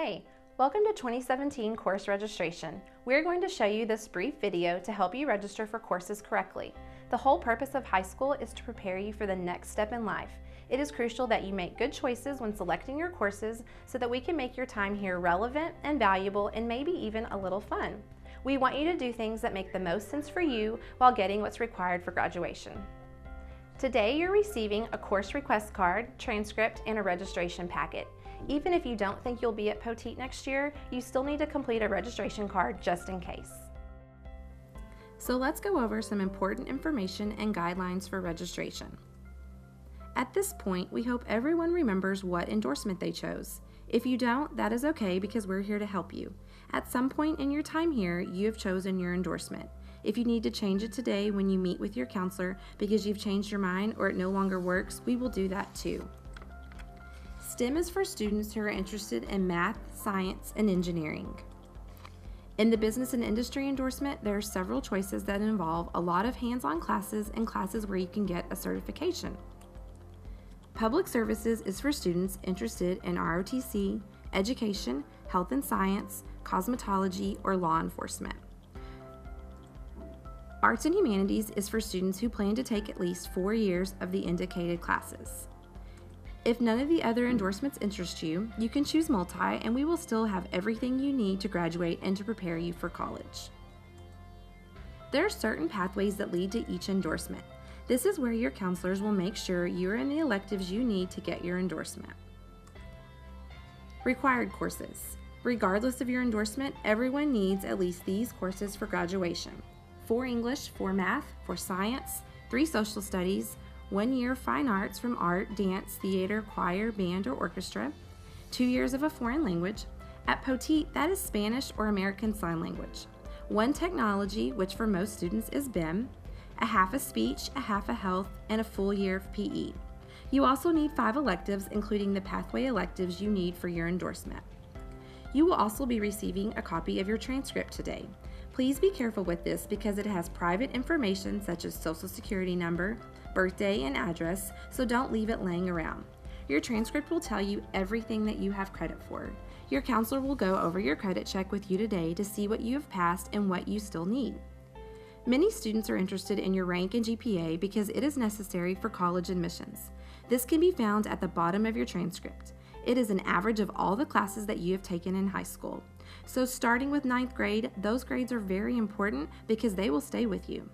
Hey, welcome to 2017 course registration. We're going to show you this brief video to help you register for courses correctly. The whole purpose of high school is to prepare you for the next step in life. It is crucial that you make good choices when selecting your courses so that we can make your time here relevant and valuable and maybe even a little fun. We want you to do things that make the most sense for you while getting what's required for graduation. Today you're receiving a course request card, transcript, and a registration packet. Even if you don't think you'll be at Poteet next year, you still need to complete a registration card just in case. So let's go over some important information and guidelines for registration. At this point, we hope everyone remembers what endorsement they chose. If you don't, that is okay because we're here to help you. At some point in your time here, you have chosen your endorsement. If you need to change it today when you meet with your counselor because you've changed your mind or it no longer works, we will do that too. STEM is for students who are interested in math, science, and engineering. In the business and industry endorsement, there are several choices that involve a lot of hands-on classes and classes where you can get a certification. Public services is for students interested in ROTC, education, health and science, cosmetology, or law enforcement. Arts and humanities is for students who plan to take at least 4 years of the indicated classes. If none of the other endorsements interest you, you can choose multi and we will still have everything you need to graduate and to prepare you for college. There are certain pathways that lead to each endorsement. This is where your counselors will make sure you are in the electives you need to get your endorsement. Required courses. Regardless of your endorsement, everyone needs at least these courses for graduation: 4 English, 4 math, 4 science, 3 social studies, 1 year fine arts from art, dance, theater, choir, band, or orchestra, 2 years of a foreign language. At Poteet, that is Spanish or American Sign Language. 1 technology, which for most students is BIM, a half a speech, a half a health, and a full year of PE. You also need 5 electives, including the pathway electives you need for your endorsement. You will also be receiving a copy of your transcript today. Please be careful with this because it has private information such as social security number, birthday, and address, so don't leave it laying around. Your transcript will tell you everything that you have credit for. Your counselor will go over your credit check with you today to see what you have passed and what you still need. Many students are interested in your rank and GPA because it is necessary for college admissions. This can be found at the bottom of your transcript. It is an average of all the classes that you have taken in high school. So starting with 9th grade, those grades are very important because they will stay with you.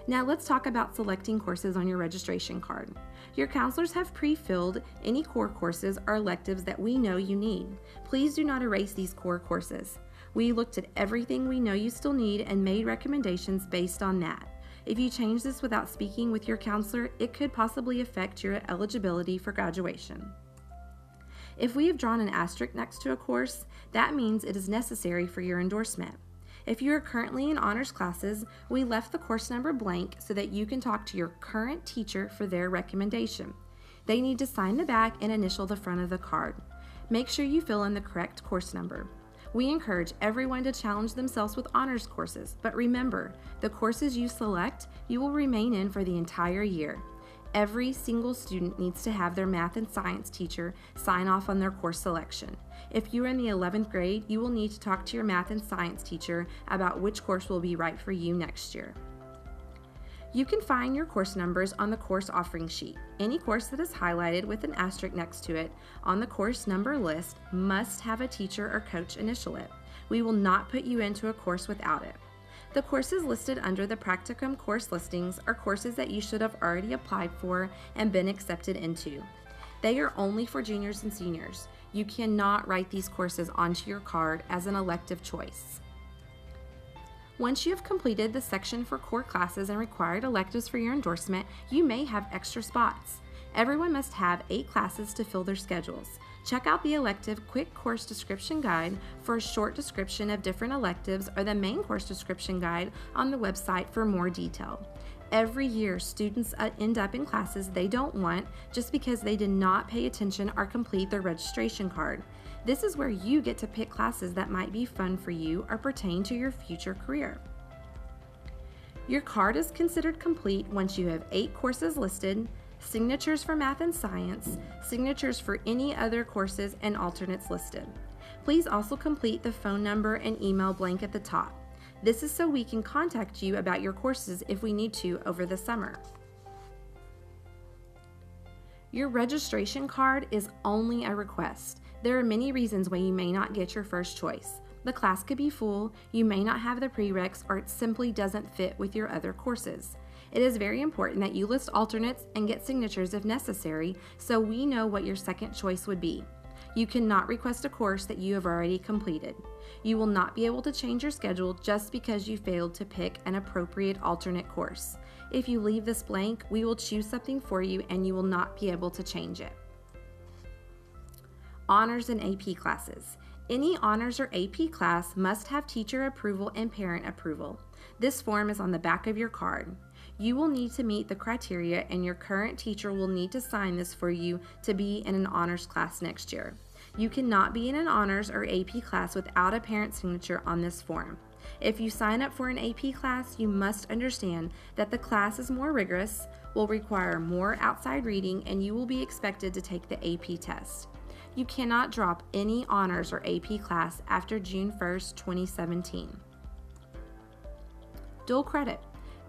Now let's talk about selecting courses on your registration card. Your counselors have pre-filled any core courses or electives that we know you need. Please do not erase these core courses. We looked at everything we know you still need and made recommendations based on that. If you change this without speaking with your counselor, it could possibly affect your eligibility for graduation. If we have drawn an asterisk next to a course, that means it is necessary for your endorsement. If you are currently in honors classes, we left the course number blank so that you can talk to your current teacher for their recommendation. They need to sign the back and initial the front of the card. Make sure you fill in the correct course number. We encourage everyone to challenge themselves with honors courses, but remember, the courses you select, you will remain in for the entire year. Every single student needs to have their math and science teacher sign off on their course selection. If you are in the 11th grade, you will need to talk to your math and science teacher about which course will be right for you next year. You can find your course numbers on the course offering sheet. Any course that is highlighted with an asterisk next to it on the course number list must have a teacher or coach initial it. We will not put you into a course without it. The courses listed under the practicum course listings are courses that you should have already applied for and been accepted into. They are only for juniors and seniors. You cannot write these courses onto your card as an elective choice. Once you have completed the section for core classes and required electives for your endorsement, you may have extra spots. Everyone must have 8 classes to fill their schedules. Check out the elective quick course description guide for a short description of different electives or the main course description guide on the website for more detail. Every year, students end up in classes they don't want just because they did not pay attention or complete their registration card. This is where you get to pick classes that might be fun for you or pertain to your future career. Your card is considered complete once you have 8 courses listed, signatures for math and science, signatures for any other courses, and alternates listed. Please also complete the phone number and email blank at the top. This is so we can contact you about your courses if we need to over the summer. Your registration card is only a request. There are many reasons why you may not get your first choice. The class could be full, you may not have the prereqs, or it simply doesn't fit with your other courses. It is very important that you list alternates and get signatures if necessary so we know what your second choice would be. You cannot request a course that you have already completed. You will not be able to change your schedule just because you failed to pick an appropriate alternate course. If you leave this blank, we will choose something for you and you will not be able to change it. Honors and AP classes. Any honors or AP class must have teacher approval and parent approval. This form is on the back of your card. You will need to meet the criteria and your current teacher will need to sign this for you to be in an honors class next year. You cannot be in an honors or AP class without a parent signature on this form. If you sign up for an AP class, you must understand that the class is more rigorous, will require more outside reading, and you will be expected to take the AP test. You cannot drop any honors or AP class after June 1st, 2017. Dual credit.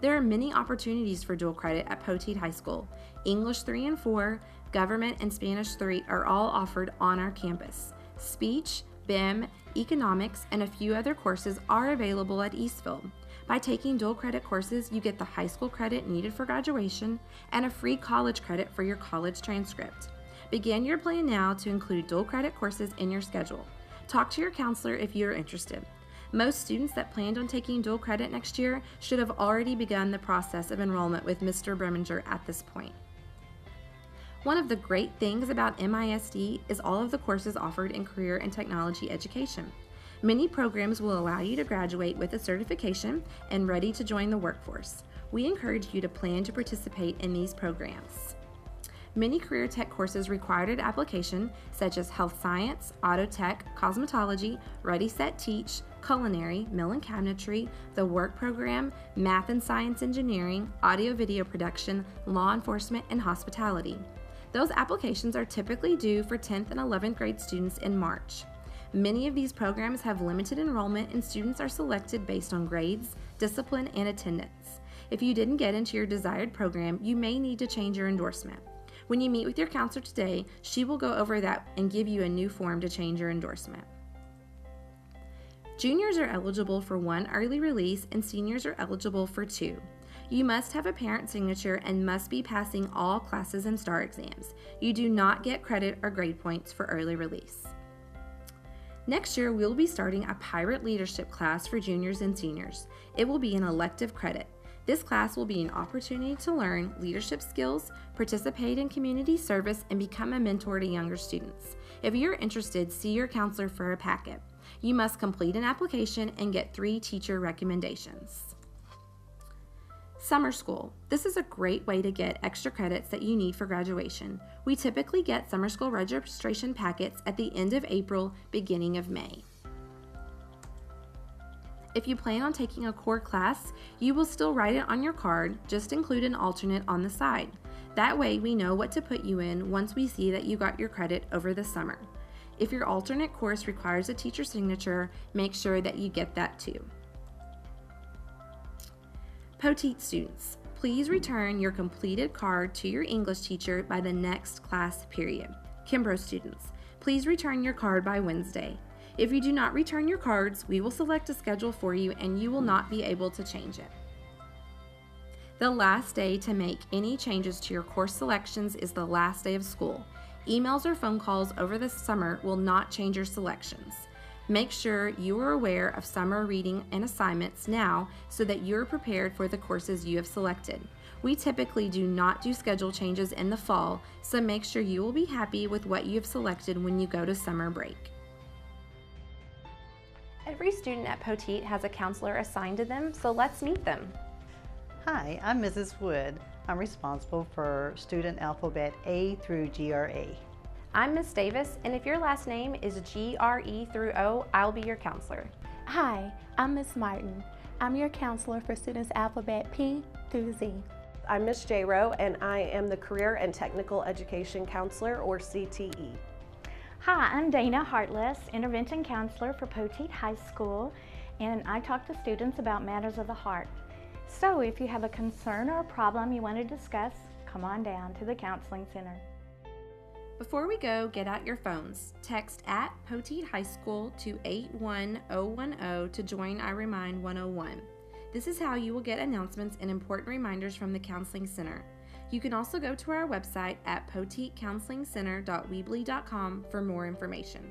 There are many opportunities for dual credit at Poteet High School. English 3 and 4, Government, and Spanish 3 are all offered on our campus. Speech, BIM, Economics, and a few other courses are available at Eastville. By taking dual credit courses, you get the high school credit needed for graduation and a free college credit for your college transcript. Begin your plan now to include dual credit courses in your schedule. Talk to your counselor if you are interested. Most students that planned on taking dual credit next year should have already begun the process of enrollment with Mr. Breminger at this point. One of the great things about MISD is all of the courses offered in career and technology education. Many programs will allow you to graduate with a certification and ready to join the workforce. We encourage you to plan to participate in these programs. Many career tech courses required at application, such as health science, auto tech, cosmetology, Ready Set Teach, culinary, mill and cabinetry, the work program, math and science engineering, audio video production, law enforcement, and hospitality. Those applications are typically due for 10th and 11th grade students in March. Many of these programs have limited enrollment and students are selected based on grades, discipline, and attendance. If you didn't get into your desired program, you may need to change your endorsement. When you meet with your counselor today, she will go over that and give you a new form to change your endorsement. Juniors are eligible for 1 early release and seniors are eligible for 2. You must have a parent signature and must be passing all classes and STAR exams. You do not get credit or grade points for early release. Next year, we'll be starting a Pirate Leadership class for juniors and seniors. It will be an elective credit. This class will be an opportunity to learn leadership skills, participate in community service, and become a mentor to younger students. If you're interested, see your counselor for a packet. You must complete an application and get 3 teacher recommendations. Summer school. This is a great way to get extra credits that you need for graduation. We typically get summer school registration packets at the end of April, beginning of May. If you plan on taking a core class, you will still write it on your card, just include an alternate on the side. That way we know what to put you in once we see that you got your credit over the summer. If your alternate course requires a teacher signature, make sure that you get that too. Poteet students, please return your completed card to your English teacher by the next class period. Kimbrough students, please return your card by Wednesday. If you do not return your cards, we will select a schedule for you and you will not be able to change it. The last day to make any changes to your course selections is the last day of school. Emails or phone calls over the summer will not change your selections. Make sure you are aware of summer reading and assignments now so that you're prepared for the courses you have selected. We typically do not do schedule changes in the fall, so make sure you will be happy with what you have selected when you go to summer break. Every student at Poteet has a counselor assigned to them, so let's meet them. Hi, I'm Mrs. Wood. I'm responsible for student alphabet A through GRA. I'm Miss Davis, and if your last name is GRE through O, I'll be your counselor. Hi, I'm Miss Martin. I'm your counselor for students alphabet P through Z. I'm Miss J. Rowe, and I am the Career and Technical Education Counselor, or CTE. Hi, I'm Dana Hartless, Intervention Counselor for Poteet High School, and I talk to students about matters of the heart. So if you have a concern or a problem you want to discuss, come on down to the Counseling Center. Before we go, get out your phones. Text at Poteet High School to 81010 to join I Remind 101. This is how you will get announcements and important reminders from the Counseling Center. You can also go to our website at poteetcounselingcenter.weebly.com for more information.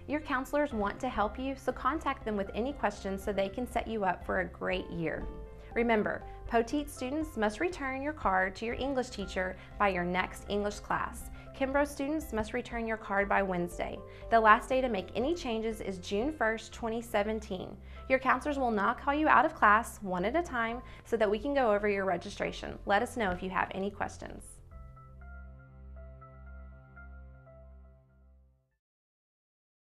Your counselors want to help you, so contact them with any questions so they can set you up for a great year. Remember, Poteet students must return your card to your English teacher by your next English class. Kimbrough students must return your card by Wednesday. The last day to make any changes is June 1st, 2017. Your counselors will not call you out of class one at a time so that we can go over your registration. Let us know if you have any questions.